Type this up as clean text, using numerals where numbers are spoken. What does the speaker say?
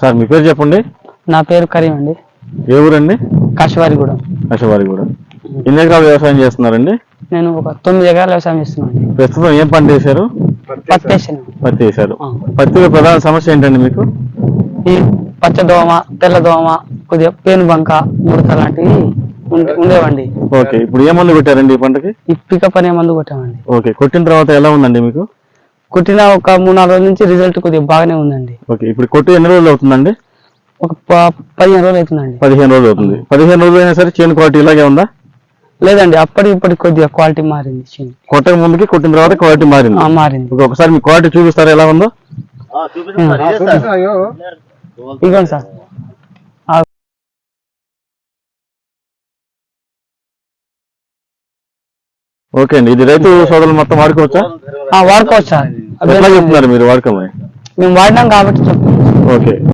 Sir మీ పేరు చెప్పండి. నా పేరు కరీం అండి. ఏ ఊరండి? కాశీవారిగూడెం. కాశీవారిగూడెం. ఎన్ని ఎకరాలు వ్యవసాయం చేస్తున్నారండి? నేను ఒక 9 ఎకరాలు వ్యవసాయం చేస్తున్నాను. ప్రస్తుతం ఏం పంట వేశారు? పత్తి వేశారు. పత్తిలో ప్రధాన సమస్య ఏంటండి మీకు? ఈ పచ్చదోమ, తెల్లదోమ, కొద్దిగా పేను బంక, ముడత లాంటివి ఉండేవండి. ఓకే, ఇప్పుడు ఏ మందు కొట్టారండి ఈ పంటకి? ఈ పికప్ అనే మందు కొట్టామండి. ఓకే, కొట్టిన తర్వాత ఎలా ఉందండి మీకు? కొట్టిన ఒక 3-4 రోజుల నుంచి రిజల్ట్ కొద్దిగా బాగానే ఉందండి. ఓకే, ఇప్పుడు కొట్టి ఎన్ని రోజులు అవుతుందండి? ఒక 15 రోజులు అవుతుందండి. 15 రోజులు అవుతుంది. 15 రోజులు అయినా సరే చేను క్వాలిటీ ఇలాగే ఉందా? లేదండి, ఇప్పటికి కొద్దిగా క్వాలిటీ మారింది. కొట్టక ముందుకి కొట్టిన తర్వాత క్వాలిటీ మారింది. మారింది. ఒకసారి మీ క్వాలిటీ చూపిస్తారా ఎలా ఉందో? ఇవ్వండి సార్. ఓకే అండి, ఇది రైతు సోదరులు మొత్తం వాడుకోవచ్చా? వాడుకోవచ్చు సార్. ఎట్లా చెప్తున్నారు మీరు వాడుకోమని? మేము వాడినాం కాబట్టి చెప్తాం. ఓకే.